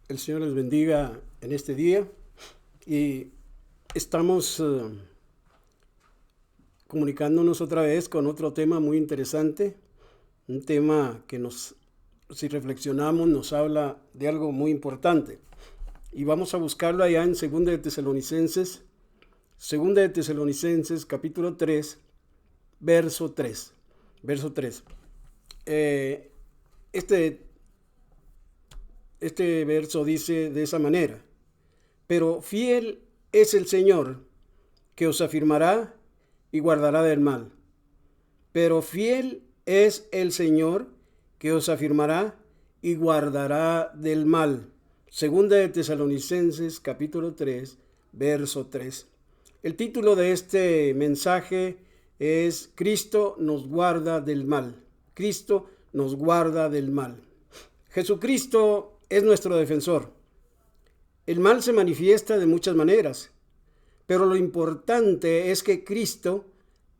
El Señor les bendiga en este día y estamos comunicándonos otra vez con otro tema muy interesante, un tema que si reflexionamos, nos habla de algo muy importante. Y vamos a buscarlo allá en Segunda de Tesalonicenses capítulo 3, verso 3. Verso 3. Eh, este, este verso dice de esa manera: pero fiel es el Señor, que os afirmará y guardará del mal. Pero fiel es el Señor, que os afirmará y guardará del mal. Segunda de Tesalonicenses, capítulo 3, verso 3. El título de este mensaje es Cristo nos guarda del mal. Cristo nos guarda del mal. Jesucristo es nuestro defensor. El mal se manifiesta de muchas maneras, pero lo importante es que Cristo,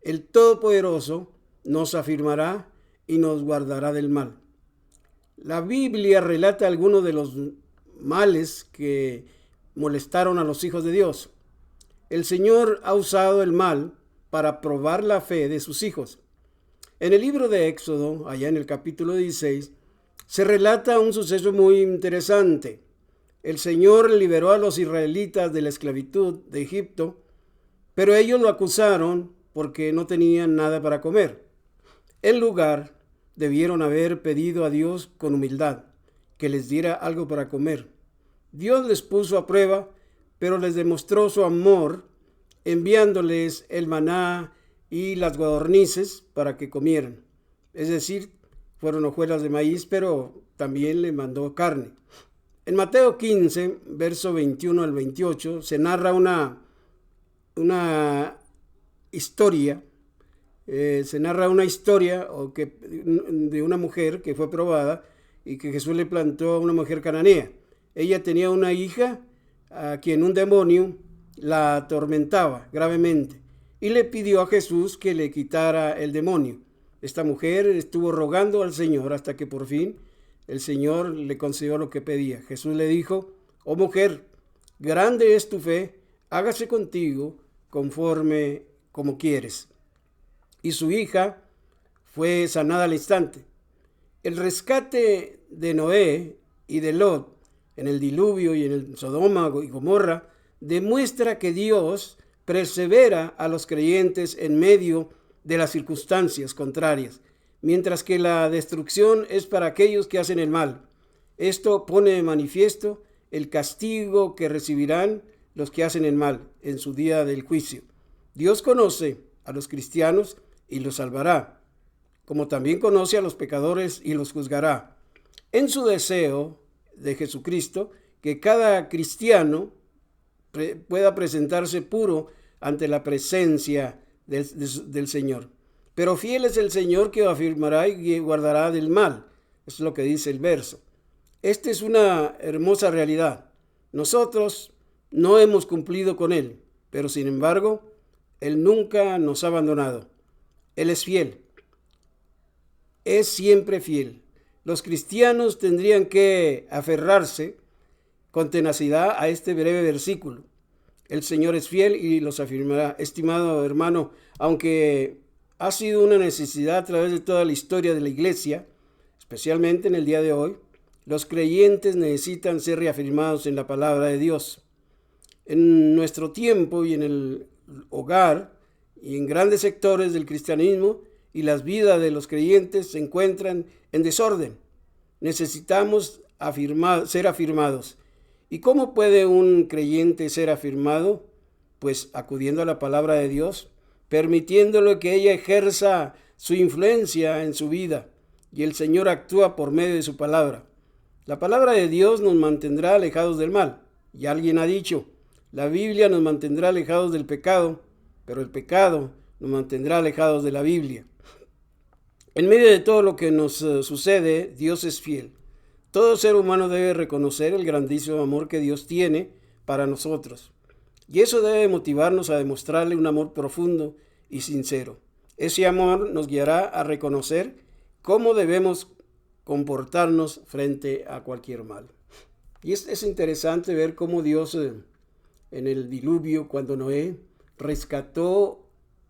el Todopoderoso, nos afirmará y nos guardará del mal. La Biblia relata algunos de los males que molestaron a los hijos de Dios. El Señor ha usado el mal para probar la fe de sus hijos. En el libro de Éxodo, allá en el capítulo 16, se relata un suceso muy interesante. El Señor liberó a los israelitas de la esclavitud de Egipto, pero ellos lo acusaron porque no tenían nada para comer. En lugar, debieron haber pedido a Dios con humildad que les diera algo para comer. Dios les puso a prueba, pero les demostró su amor enviándoles el maná y las codornices para que comieran. Es decir, fueron hojuelas de maíz, pero también le mandó carne. En Mateo 15, verso 21 al 28, se narra una historia. De una mujer que fue probada y que Jesús le plantó a una mujer cananea. Ella tenía una hija a quien un demonio la atormentaba gravemente y le pidió a Jesús que le quitara el demonio. Esta mujer estuvo rogando al Señor hasta que por fin el Señor le concedió lo que pedía. Jesús le dijo: oh mujer, grande es tu fe, hágase contigo conforme como quieres. Y su hija fue sanada al instante. El rescate de Noé y de Lot en el diluvio y en el Sodoma y Gomorra demuestra que Dios persevera a los creyentes en medio de las circunstancias contrarias, mientras que la destrucción es para aquellos que hacen el mal. Esto pone de manifiesto el castigo que recibirán los que hacen el mal en su día del juicio. Dios conoce a los cristianos y los salvará, como también conoce a los pecadores y los juzgará. En su deseo de Jesucristo, que cada cristiano pueda presentarse puro ante la presencia del Señor. Pero fiel es el Señor, que afirmará y guardará del mal. Eso es lo que dice el verso. Esta es una hermosa realidad. Nosotros no hemos cumplido con Él, pero sin embargo, Él nunca nos ha abandonado. Él es fiel. Es siempre fiel. Los cristianos tendrían que aferrarse con tenacidad a este breve versículo. El Señor es fiel y los afirmará. Estimado hermano, aunque ha sido una necesidad a través de toda la historia de la iglesia, especialmente en el día de hoy, los creyentes necesitan ser reafirmados en la palabra de Dios. En nuestro tiempo y en el hogar y en grandes sectores del cristianismo y las vidas de los creyentes se encuentran en desorden. Necesitamos ser afirmados. ¿Y cómo puede un creyente ser afirmado? Pues acudiendo a la palabra de Dios, permitiéndole que ella ejerza su influencia en su vida, y el Señor actúa por medio de su palabra. La palabra de Dios nos mantendrá alejados del mal. Y alguien ha dicho: la Biblia nos mantendrá alejados del pecado, pero el pecado nos mantendrá alejados de la Biblia. En medio de todo lo que nos sucede, Dios es fiel. Todo ser humano debe reconocer el grandísimo amor que Dios tiene para nosotros. Y eso debe motivarnos a demostrarle un amor profundo y sincero. Ese amor nos guiará a reconocer cómo debemos comportarnos frente a cualquier mal. Y es interesante ver cómo Dios en el diluvio, cuando Noé rescató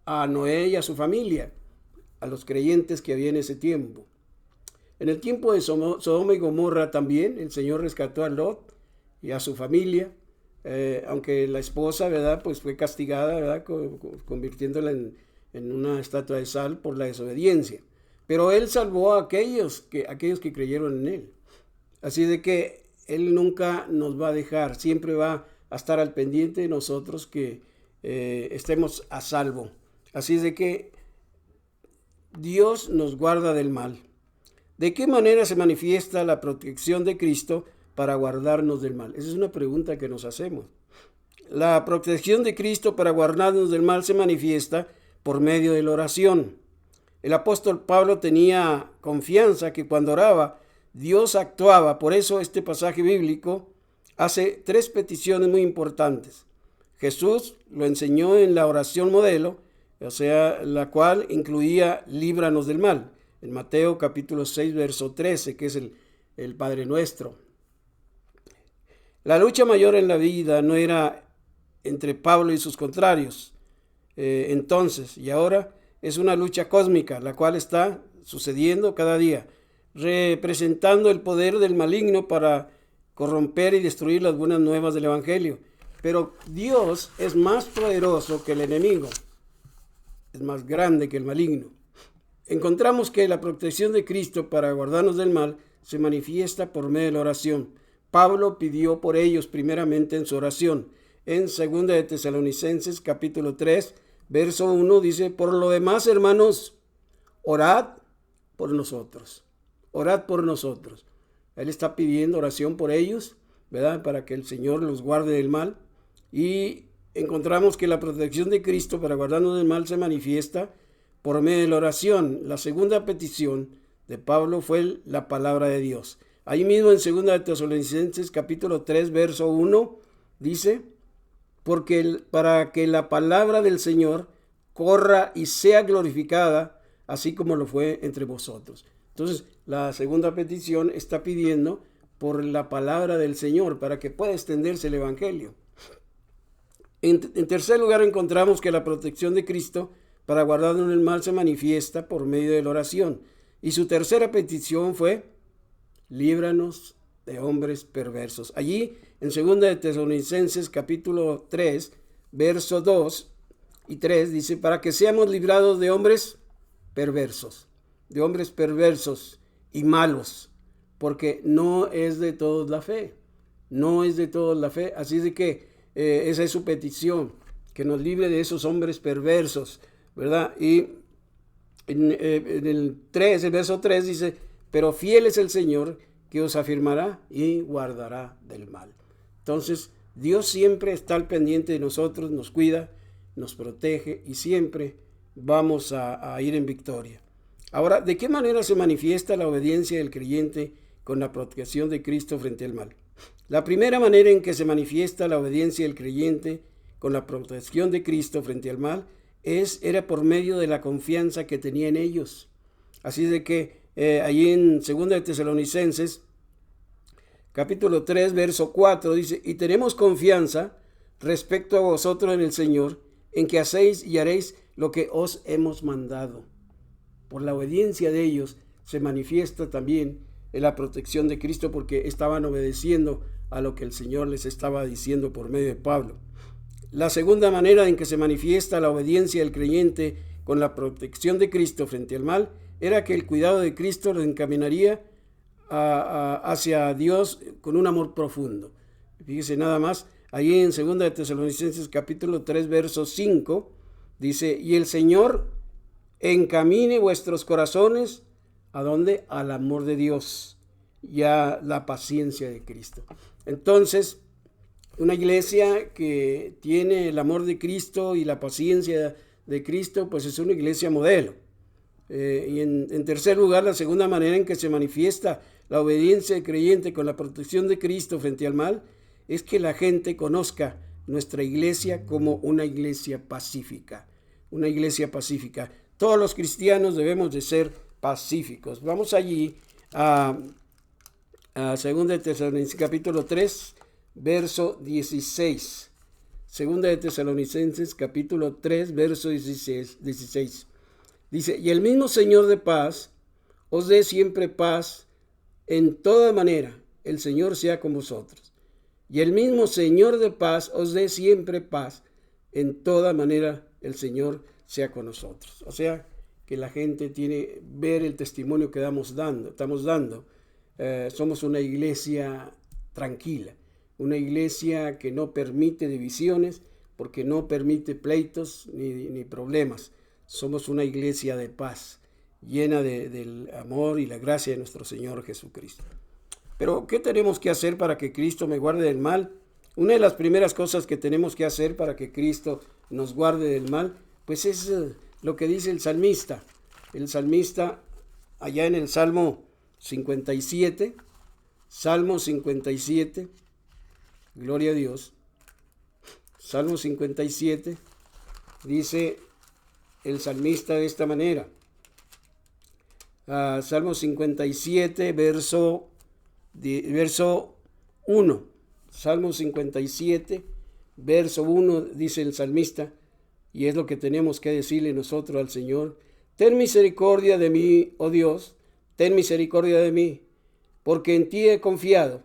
a Noé y a su familia, a los creyentes que había en ese tiempo. En el tiempo de Sodoma y Gomorra también el Señor rescató a Lot y a su familia, aunque la esposa, ¿verdad?, pues fue castigada, ¿verdad?, convirtiéndola en una estatua de sal por la desobediencia. Pero Él salvó a aquellos que creyeron en Él. Así de que Él nunca nos va a dejar, siempre va a estar al pendiente de nosotros que estemos a salvo. Así de que Dios nos guarda del mal. ¿De qué manera se manifiesta la protección de Cristo para guardarnos del mal? Esa es una pregunta que nos hacemos. La protección de Cristo para guardarnos del mal se manifiesta por medio de la oración. El apóstol Pablo tenía confianza que cuando oraba, Dios actuaba. Por eso este pasaje bíblico hace 3 peticiones muy importantes. Jesús lo enseñó en la oración modelo, o sea, la cual incluía líbranos del mal, en Mateo capítulo 6, verso 13, que es el Padre Nuestro. La lucha mayor en la vida no era entre Pablo y sus contrarios, entonces, y ahora es una lucha cósmica, la cual está sucediendo cada día, representando el poder del maligno para corromper y destruir las buenas nuevas del Evangelio. Pero Dios es más poderoso que el enemigo, es más grande que el maligno. Encontramos que la protección de Cristo para guardarnos del mal se manifiesta por medio de la oración. Pablo pidió por ellos primeramente en su oración. En 2 de Tesalonicenses capítulo 3, verso 1 dice: por lo demás, hermanos, orad por nosotros. Orad por nosotros. Él está pidiendo oración por ellos, ¿verdad?, para que el Señor los guarde del mal. Y encontramos que la protección de Cristo para guardarnos del mal se manifiesta por medio de la oración. La segunda petición de Pablo fue la palabra de Dios. Ahí mismo en 2 de Tesalonicenses capítulo 3, verso 1, dice: porque para que la palabra del Señor corra y sea glorificada, así como lo fue entre vosotros. Entonces, la segunda petición está pidiendo por la palabra del Señor, para que pueda extenderse el Evangelio. En tercer lugar, encontramos que la protección de Cristo para guardarnos del mal se manifiesta por medio de la oración. Y su tercera petición fue: líbranos de hombres perversos. Allí, en 2 de Tesalonicenses capítulo 3, verso 2 y 3, dice: para que seamos librados de hombres perversos y malos, porque no es de todos la fe, así de que esa es su petición, que nos libre de esos hombres perversos, ¿verdad? Y en el verso 3 dice: pero fiel es el Señor, que os afirmará y guardará del mal. Entonces, Dios siempre está al pendiente de nosotros, nos cuida, nos protege y siempre vamos a ir en victoria. Ahora, ¿de qué manera se manifiesta la obediencia del creyente con la protección de Cristo frente al mal? La primera manera en que se manifiesta la obediencia del creyente con la protección de Cristo frente al mal era por medio de la confianza que tenía en ellos. Así de que allí en 2 de Tesalonicenses capítulo 3, verso 4 dice: y tenemos confianza respecto a vosotros en el Señor, en que hacéis y haréis lo que os hemos mandado. Por la obediencia de ellos se manifiesta también en la protección de Cristo, porque estaban obedeciendo a lo que el Señor les estaba diciendo por medio de Pablo. La segunda manera en que se manifiesta la obediencia del creyente con la protección de Cristo frente al mal era que el cuidado de Cristo los encaminaría hacia Dios con un amor profundo. Fíjese nada más, ahí en 2 de Tesalonicenses capítulo 3, verso 5, dice: y el Señor encamine vuestros corazones, ¿a dónde? Al amor de Dios y a la paciencia de Cristo. Entonces, una iglesia que tiene el amor de Cristo y la paciencia de Cristo, pues es una iglesia modelo. Y en tercer lugar, la segunda manera en que se manifiesta la obediencia del creyente con la protección de Cristo frente al mal es que la gente conozca nuestra iglesia como una iglesia pacífica. Una iglesia pacífica. Todos los cristianos debemos de ser pacíficos. Vamos allí a Segunda de Tesalonicenses capítulo 3, verso 16. Segunda de Tesalonicenses capítulo 3, verso 16. Dice, y el mismo Señor de paz os dé siempre paz en toda manera. El Señor sea con vosotros. Y el mismo Señor de paz os dé siempre paz en toda manera. El Señor sea con nosotros. O sea, que la gente tiene que ver el testimonio que estamos dando. Somos una iglesia tranquila, una iglesia que no permite divisiones, porque no permite pleitos ni problemas. Somos una iglesia de paz, llena del amor y la gracia de nuestro Señor Jesucristo. Pero, ¿qué tenemos que hacer para que Cristo me guarde del mal? Una de las primeras cosas que tenemos que hacer para que Cristo nos guarde del mal, pues es lo que dice el salmista. El salmista, allá en el Salmo 57, Salmo 57, gloria a Dios. Salmo 57, dice el salmista de esta manera. Salmo 57, verso 1. Salmo 57, verso 1, dice el salmista, y es lo que tenemos que decirle nosotros al Señor. Ten misericordia de mí, oh Dios, ten misericordia de mí, porque en ti he confiado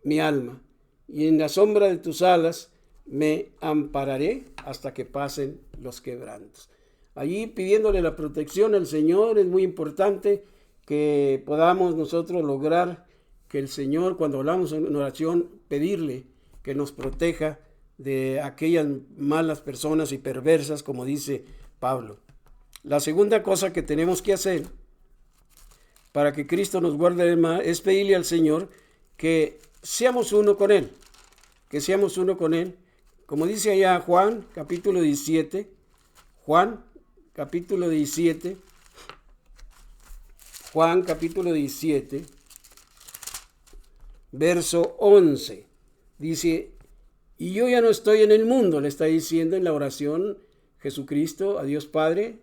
mi alma, y en la sombra de tus alas me ampararé hasta que pasen los quebrantos. Allí pidiéndole la protección al Señor, es muy importante que podamos nosotros lograr que el Señor, cuando hablamos en oración, pedirle que nos proteja de aquellas malas personas y perversas, como dice Pablo. La segunda cosa que tenemos que hacer para que Cristo nos guarde del mal es pedirle al Señor que seamos uno con Él, como dice allá Juan capítulo 17, Juan capítulo 17, verso 11, dice, y yo ya no estoy en el mundo, le está diciendo en la oración Jesucristo a Dios Padre,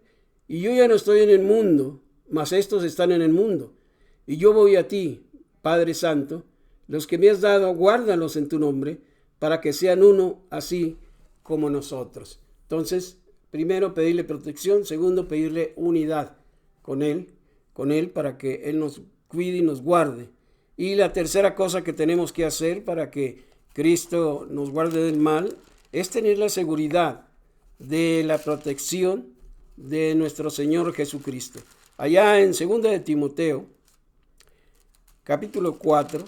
y yo ya no estoy en el mundo, mas estos están en el mundo, y yo voy a ti, Padre Santo, los que me has dado, guárdalos en tu nombre, para que sean uno así como nosotros. Entonces, primero pedirle protección, segundo pedirle unidad con Él para que Él nos cuide y nos guarde. Y la tercera cosa que tenemos que hacer para que Cristo nos guarde del mal es tener la seguridad de la protección de nuestro Señor Jesucristo. Allá en 2 de Timoteo, capítulo 4,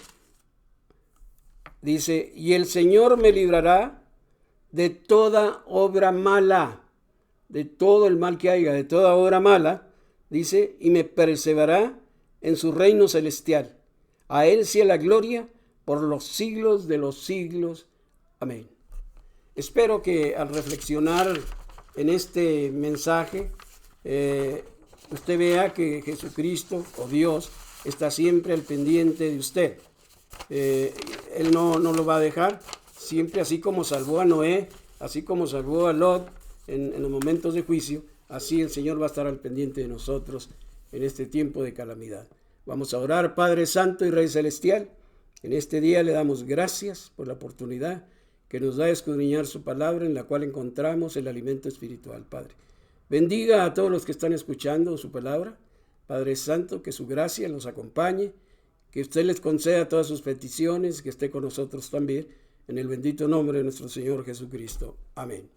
dice, y el Señor me librará de toda obra mala, de todo el mal que haya, de toda obra mala, dice, y me preservará en su reino celestial. A Él sea la gloria por los siglos de los siglos. Amén. Espero que al reflexionar en este mensaje, usted vea que Jesucristo o Dios está siempre al pendiente de usted. Él no lo va a dejar, siempre así como salvó a Noé, así como salvó a Lot en los momentos de juicio, así el Señor va a estar al pendiente de nosotros en este tiempo de calamidad. Vamos a orar. Padre Santo y Rey Celestial, en este día le damos gracias por la oportunidad que nos da de escudriñar su palabra, en la cual encontramos el alimento espiritual. Padre, bendiga a todos los que están escuchando su palabra. Padre Santo, que su gracia los acompañe, que usted les conceda todas sus peticiones, que esté con nosotros también, en el bendito nombre de nuestro Señor Jesucristo. Amén.